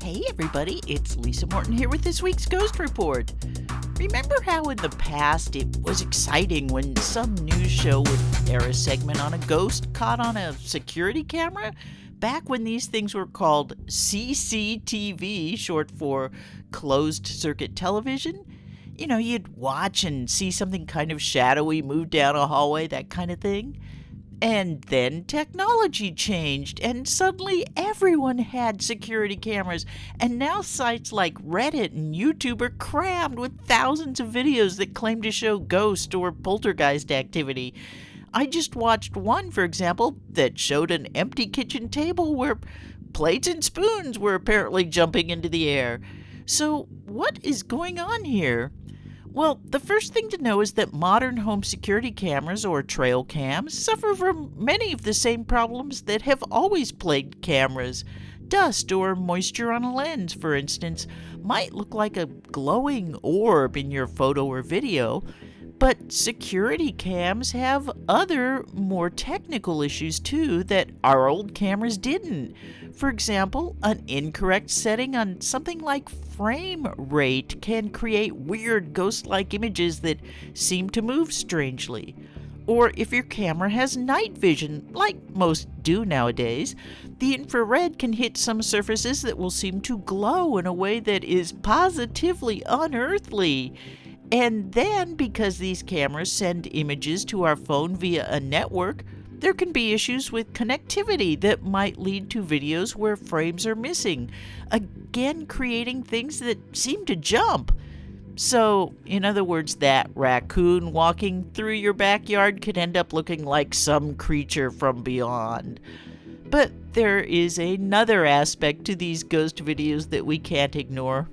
Hey everybody, it's Lisa Morton here with this week's Ghost Report. Remember how in the past it was exciting when some news show would air a segment on a ghost caught on a security camera? Back when these things were called CCTV, short for closed circuit television? You know, you'd watch and see something kind of shadowy move down a hallway, that kind of thing. And then technology changed, and suddenly everyone had security cameras. And now sites like Reddit and YouTube are crammed with thousands of videos that claim to show ghost or poltergeist activity. I just watched one, for example, that showed an empty kitchen table where plates and spoons were apparently jumping into the air. So, what is going on here? Well, the first thing to know is that modern home security cameras, or trail cams, suffer from many of the same problems that have always plagued cameras. Dust or moisture on a lens, for instance, might look like a glowing orb in your photo or video, but security cams have other, more technical issues too that our old cameras didn't. For example, an incorrect setting on something like frame rate can create weird ghost-like images that seem to move strangely. Or if your camera has night vision, like most do nowadays, the infrared can hit some surfaces that will seem to glow in a way that is positively unearthly. And then, because these cameras send images to our phone via a network, there can be issues with connectivity that might lead to videos where frames are missing, again creating things that seem to jump. So, in other words, that raccoon walking through your backyard could end up looking like some creature from beyond. But there is another aspect to these ghost videos that we can't ignore.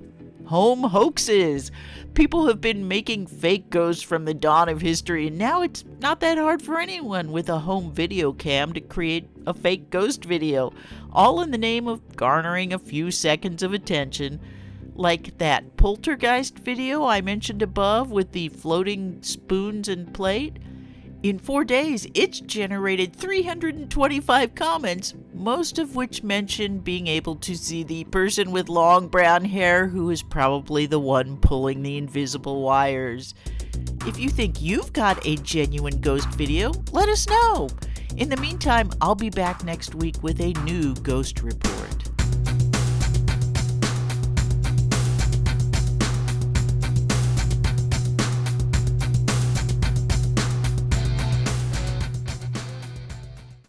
Home hoaxes. People have been making fake ghosts from the dawn of history, and now it's not that hard for anyone with a home video cam to create a fake ghost video, all in the name of garnering a few seconds of attention. Like that poltergeist video I mentioned above with the floating spoons and plate. In 4 days, it's generated 325 comments, most of which mention being able to see the person with long brown hair who is probably the one pulling the invisible wires. If you think you've got a genuine ghost video, let us know. In the meantime, I'll be back next week with a new ghost report.